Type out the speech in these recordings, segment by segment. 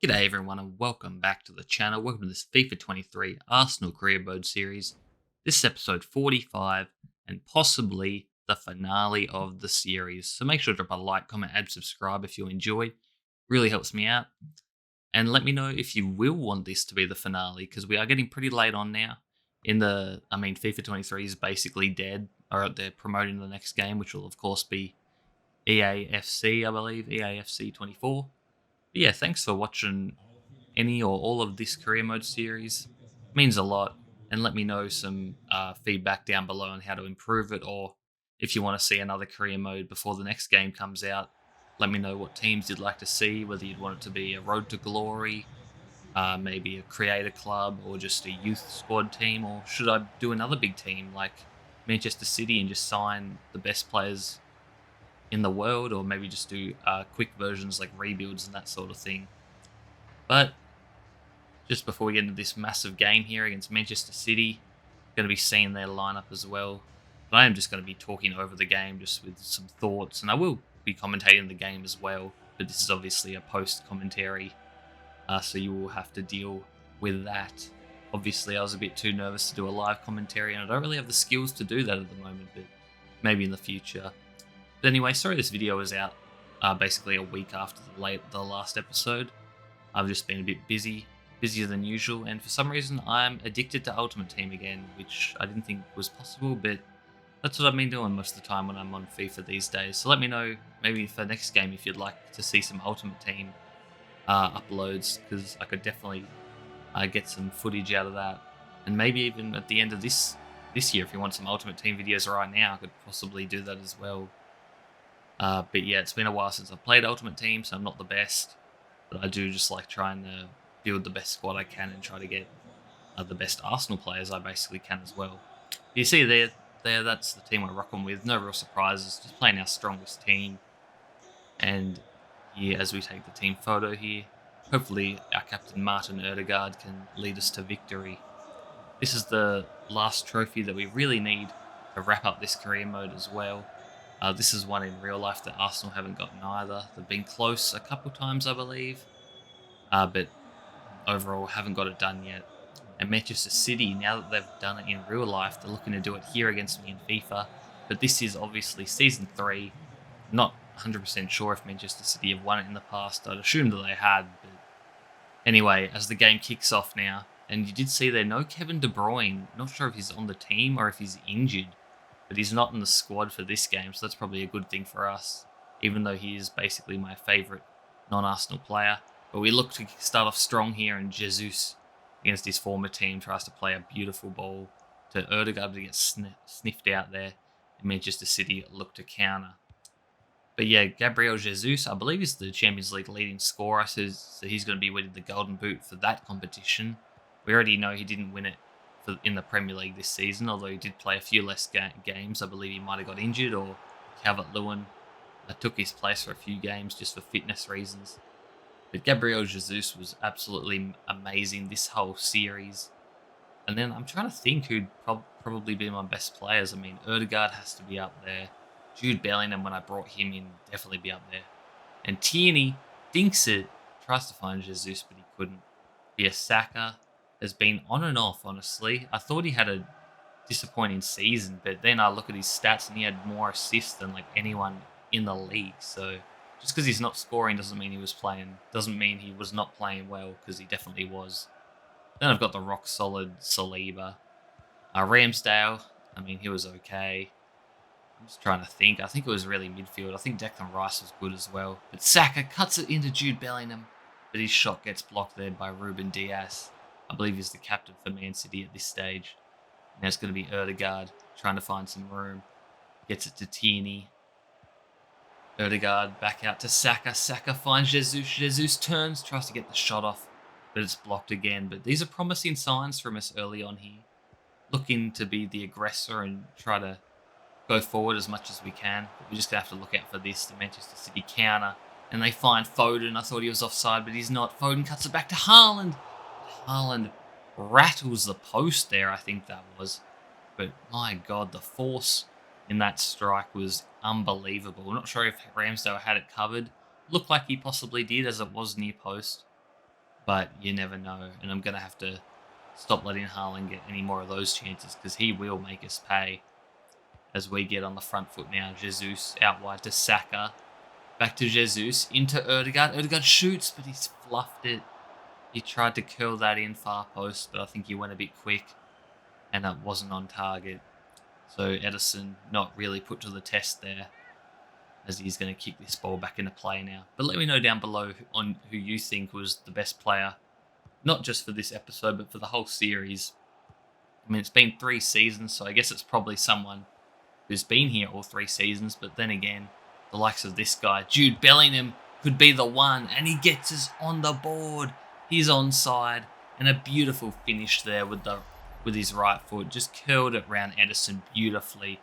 G'day everyone and welcome back to the channel. Welcome to this FIFA 23 Arsenal Career Mode series. This is episode 45 and possibly the finale of the series. So make sure to drop a like, comment, and subscribe if you enjoy. Really helps me out. And let me know if you will want this to be the finale because we are getting pretty late on now. FIFA 23 is basically dead. Or they're promoting the next game, which will of course be EAFC, I believe, EAFC 24. But yeah, thanks for watching any or all of this career mode series. Means a lot. And let me know some feedback down below on how to improve it, or if you want to see another career mode before the next game comes out. Let me know what teams you'd like to see, whether you'd want it to be a Road to Glory, maybe a creator club, or just a youth squad team, or should I do another big team like Manchester City and just sign the best players in the world, or maybe just do quick versions like rebuilds and that sort of thing. But just before we get into this massive game here against Manchester City, going to be seeing their lineup as well. But I am just going to be talking over the game just with some thoughts, and I will be commentating the game as well. But this is obviously a post commentary, so you will have to deal with that. Obviously, I was a bit too nervous to do a live commentary, and I don't really have the skills to do that at the moment, but maybe in the future. But anyway, sorry this video is out basically a week after the last episode. I've just been a bit busier than usual, and for some reason I'm addicted to Ultimate Team again, which I didn't think was possible, but that's what I've been doing most of the time when I'm on FIFA these days. So let me know maybe for next game if you'd like to see some Ultimate Team uploads, because I could definitely get some footage out of that, and maybe even at the end of this year, if you want some Ultimate Team videos right now, I could possibly do that as well. But yeah, it's been a while since I've played Ultimate Team, so I'm not the best, but I do just like trying to build the best squad I can and try to get the best Arsenal players I basically can as well. You see there, that's the team we're rocking with. No real surprises, just playing our strongest team. And yeah, as we take the team photo here, hopefully our captain Martin Odegaard can lead us to victory. This is the last trophy that we really need to wrap up this career mode as well. This is one in real life that Arsenal haven't gotten either. They've been close a couple times, I believe, but overall haven't got it done yet. And Manchester City, now that they've done it in real life, they're looking to do it here against me in FIFA. But this is obviously Season 3. Not 100% sure if Manchester City have won it in the past. I'd assume that they had. But anyway, as the game kicks off now, and you did see there, no Kevin De Bruyne. Not sure if he's on the team or if he's injured, but he's not in the squad for this game, so that's probably a good thing for us, even though he is basically my favourite non-Arsenal player. But we look to start off strong here, and Jesus, against his former team, tries to play a beautiful ball to Odegaard to get sniffed out there, and Manchester City look to counter. But yeah, Gabriel Jesus, I believe he's the Champions League leading scorer, so he's going to be winning the Golden Boot for that competition. We already know he didn't win it in the Premier League this season, although he did play a few less games. I believe he might have got injured, or Calvert-Lewin took his place for a few games just for fitness reasons. But Gabriel Jesus was absolutely amazing this whole series. And then I'm trying to think who'd probably be my best players. I mean, Odegaard has to be up there. Jude Bellingham, when I brought him in, definitely be up there. And Tierney thinks it, tries to find Jesus, but he couldn't. Saka has been on and off, honestly. I thought he had a disappointing season, but then I look at his stats and he had more assists than like anyone in the league. So just because he's not scoring doesn't mean he was playing, doesn't mean he was not playing well, because he definitely was. Then I've got the rock solid Saliba. Ramsdale, I mean, he was okay. I'm just trying to think. I think it was really midfield. I think Declan Rice was good as well. But Saka cuts it into Jude Bellingham, but his shot gets blocked there by Ruben Dias. I believe he's the captain for Man City at this stage. Now it's going to be Odegaard trying to find some room. Gets it to Tierney. Odegaard back out to Saka. Saka finds Jesus. Jesus turns, tries to get the shot off, but it's blocked again. But these are promising signs from us early on here. Looking to be the aggressor and try to go forward as much as we can. But we're just going to have to look out for this, the Manchester City counter. And they find Foden. I thought he was offside, but he's not. Foden cuts it back to Haaland. Haaland rattles the post there, I think that was. But my God, the force in that strike was unbelievable. I'm not sure if Ramsdale had it covered. Looked like he possibly did, as it was near post. but you never know. And I'm going to have to stop letting Haaland get any more of those chances because he will make us pay as we get on the front foot now. Jesus out wide to Saka. Back to Jesus, into Erdegaard. Erdegaard shoots, but he's fluffed it. He tried to curl that in far post, but I think he went a bit quick and it wasn't on target. So Edison not really put to the test there, as he's going to kick this ball back into play now. But let me know down below on who you think was the best player, not just for this episode, but for the whole series. I mean, it's been 3 seasons, so I guess it's probably someone who's been here all 3 seasons. But then again, the likes of this guy, Jude Bellingham, could be the one, and he gets us on the board. He's onside, and a beautiful finish there with his right foot. Just curled it round Edison beautifully.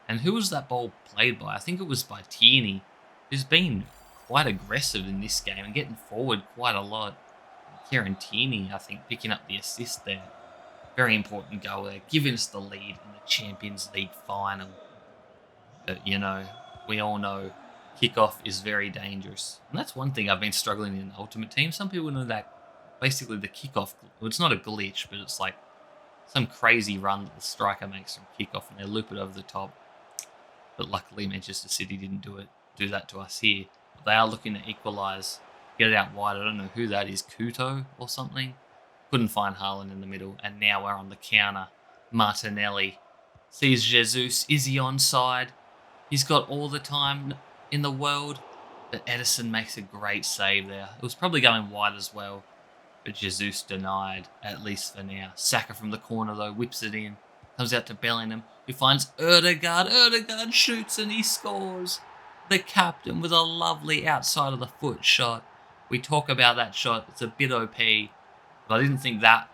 And who was that ball played by? I think it was by Tierney, who's been quite aggressive in this game and getting forward quite a lot. Kieran Tierney, I think, picking up the assist there. Very important goal there, giving us the lead in the Champions League final. But, we all know kickoff is very dangerous. And that's one thing I've been struggling in the Ultimate Team. Some people know that basically the kickoff, well, it's not a glitch, but it's like some crazy run that the striker makes from kickoff and they loop it over the top. But luckily Manchester City didn't do that to us here. But they are looking to equalise, get it out wide. I don't know who that is, Kuto or something. Couldn't find Haaland in the middle, and now we're on the counter. Martinelli sees Jesus. Is he onside? He's got all the time in the world, but Edison makes a great save there. It was probably going wide as well, but Jesus denied, at least for now. Saka from the corner, though, whips it in. Comes out to Bellingham, who finds Erdegaard. Erdegaard shoots and he scores. The captain with a lovely outside of the foot shot. We talk about that shot. It's a bit OP, but I didn't think that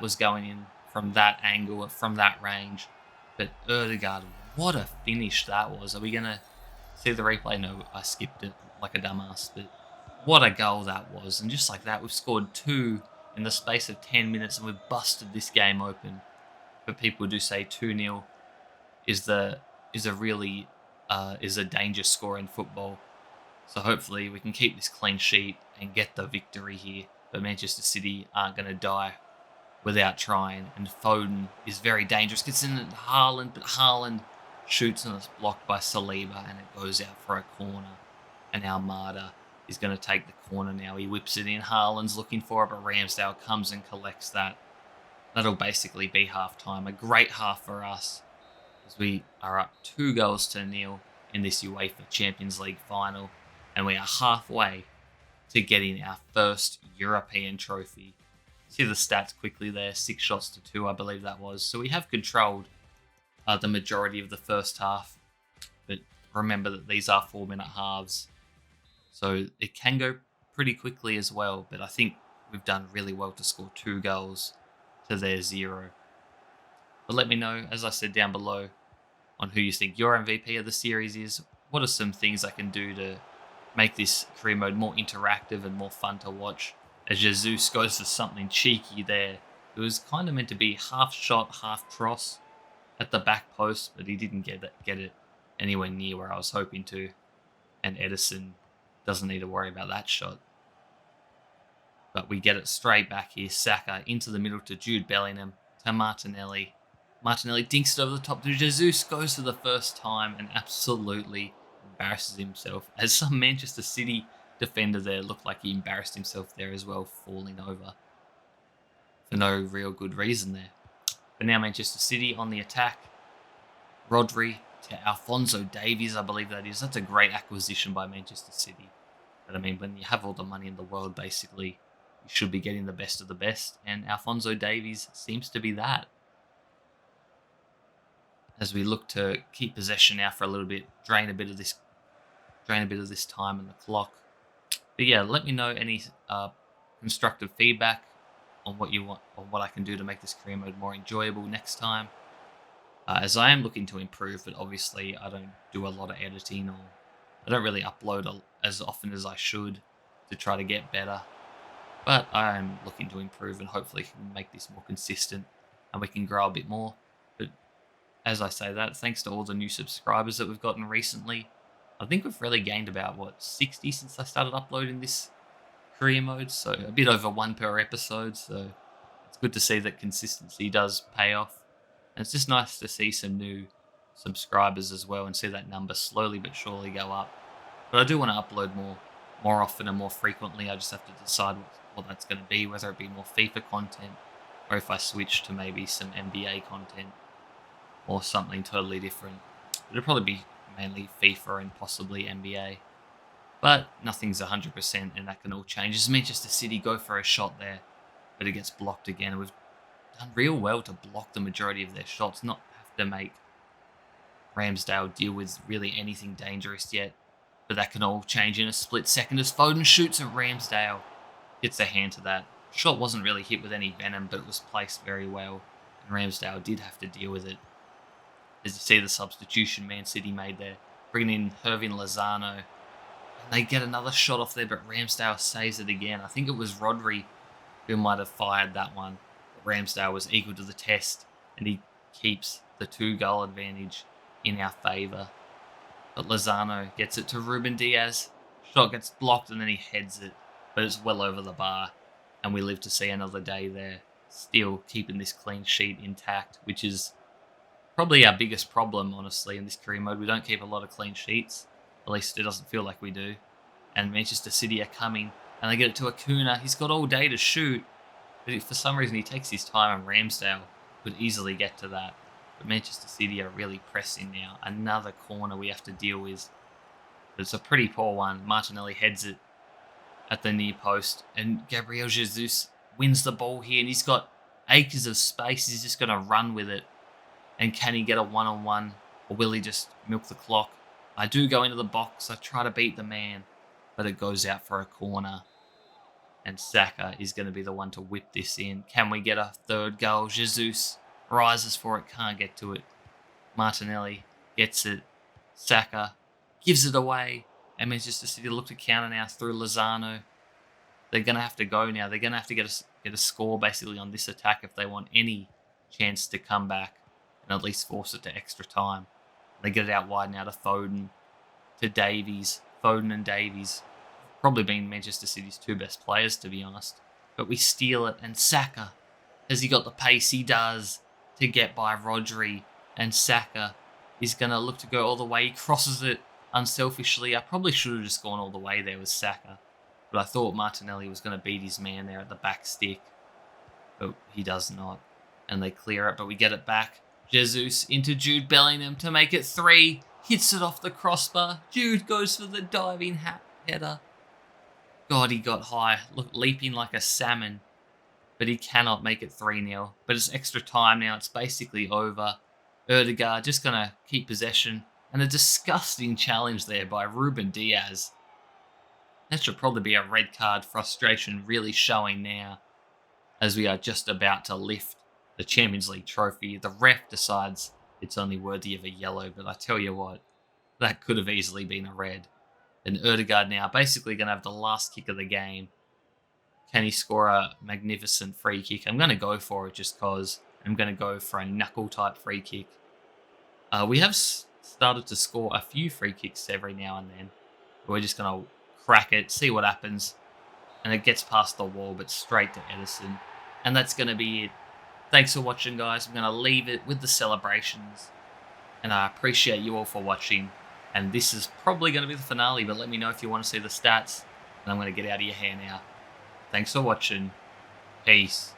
was going in from that angle, from that range. But Erdegaard, what a finish that was. Are we going to see the replay? No, I skipped it like a dumbass. But what a goal that was. And just like that, we've scored 2 in the space of 10 minutes and we've busted this game open. But people do say 2-0 is a dangerous score in football. So hopefully we can keep this clean sheet and get the victory here. But Manchester City aren't going to die without trying. And Foden is very dangerous. Gets in at Haaland, but Haaland shoots and it's blocked by Saliba and it goes out for a corner. And Almada is going to take the corner now. He whips it in. Haaland's looking for it, but Ramsdale comes and collects that. That'll basically be half-time. A great half for us as we are up 2-0 in this UEFA Champions League final. And we are halfway to getting our first European trophy. See the stats quickly there. 6 shots to 2, I believe that was. So we have controlled the majority of the first half. But remember that these are 4-minute halves. So it can go pretty quickly as well. But I think we've done really well to score 2 goals to their 0. But let me know, as I said down below, on who you think your MVP of the series is. What are some things I can do to make this career mode more interactive and more fun to watch? As Jesus goes for something cheeky there. It was kind of meant to be half shot, half cross at the back post, but he didn't get it anywhere near where I was hoping to. And Edison doesn't need to worry about that shot. But we get it straight back here. Saka into the middle to Jude Bellingham, to Martinelli. Martinelli dinks it over the top to Jesus, goes for the first time and absolutely embarrasses himself. As some Manchester City defender there looked like he embarrassed himself there as well, falling over for no real good reason there. But now Manchester City on the attack. Rodri to Alphonso Davies, I believe that is. That's a great acquisition by Manchester City. But I mean, when you have all the money in the world, basically, you should be getting the best of the best, and Alphonso Davies seems to be that. As we look to keep possession now for a little bit, drain a bit of this time in the clock. But yeah, let me know any constructive feedback on what you want, on what I can do to make this career mode more enjoyable next time. As I am looking to improve, but obviously I don't do a lot of editing, or I don't really upload as often as I should to try to get better. But I am looking to improve and hopefully can make this more consistent and we can grow a bit more. But as I say that, thanks to all the new subscribers that we've gotten recently, I think we've really gained about, 60 since I started uploading this career modes, so a bit over 1 per episode. So it's good to see that consistency does pay off. And it's just nice to see some new subscribers as well and see that number slowly but surely go up. But I do want to upload more often and more frequently. I just have to decide what that's going to be, whether it be more FIFA content or if I switch to maybe some NBA content or something totally different. It'll probably be mainly FIFA and possibly NBA. But nothing's 100% and that can all change. As Manchester City go for a shot there, but it gets blocked again. We've done real well to block the majority of their shots, not have to make Ramsdale deal with really anything dangerous yet. But that can all change in a split second as Foden shoots at Ramsdale. Gets a hand to that. Shot wasn't really hit with any venom, but it was placed very well. And Ramsdale did have to deal with it. As you see the substitution Man City made there. Bringing in Hervin Lozano. And they get another shot off there, but Ramsdale saves it again. I think it was Rodri who might have fired that one. But Ramsdale was equal to the test, and he keeps the 2-goal advantage in our favour. But Lozano gets it to Ruben Diaz. Shot gets blocked and then he heads it, but it's well over the bar. And we live to see another day there. Still keeping this clean sheet intact, which is probably our biggest problem, honestly, in this career mode. We don't keep a lot of clean sheets. At least it doesn't feel like we do. And Manchester City are coming, and they get it to Acuna. He's got all day to shoot, but for some reason he takes his time, and Ramsdale could easily get to that. But Manchester City are really pressing now. Another corner we have to deal with. But it's a pretty poor one. Martinelli heads it at the near post, and Gabriel Jesus wins the ball here, and he's got acres of space. He's just going to run with it. And can he get a one-on-one, or will he just milk the clock? I do go into the box. I try to beat the man, but it goes out for a corner. And Saka is going to be the one to whip this in. Can we get a third goal? Jesus rises for it, can't get to it. Martinelli gets it. Saka gives it away. And Manchester City look to counter now through Lozano. They're going to have to go now. They're going to have to get a score basically on this attack if they want any chance to come back and at least force it to extra time. They get it out wide now to Foden, to Davies. Foden and Davies probably been Manchester City's 2 best players, to be honest. But we steal it, and Saka, has he got the pace? He does, to get by Rodri. And Saka is going to look to go all the way. He crosses it unselfishly. I probably should have just gone all the way there with Saka. But I thought Martinelli was going to beat his man there at the back stick. But he does not. And they clear it, but we get it back. Jesus into Jude Bellingham to make it 3. Hits it off the crossbar. Jude goes for the diving header. God, he got high, leaping like a salmon. But he cannot make it 3-0. But it's extra time now. It's basically over. Erdegaard just going to keep possession. And a disgusting challenge there by Ruben Diaz. That should probably be a red card. Frustration really showing now as we are just about to lift the Champions League trophy. The ref decides it's only worthy of a yellow, but I tell you what, that could have easily been a red. And Erdegaard now basically going to have the last kick of the game. Can he score a magnificent free kick? I'm going to go for it just because I'm going to go for a knuckle-type free kick. We have started to score a few free kicks every now and then. We're just going to crack it, see what happens. And it gets past the wall, but straight to Edison. And that's going to be it. Thanks for watching, guys. I'm going to leave it with the celebrations. And I appreciate you all for watching. And this is probably going to be the finale, but let me know if you want to see the stats. And I'm going to get out of your hair now. Thanks for watching. Peace.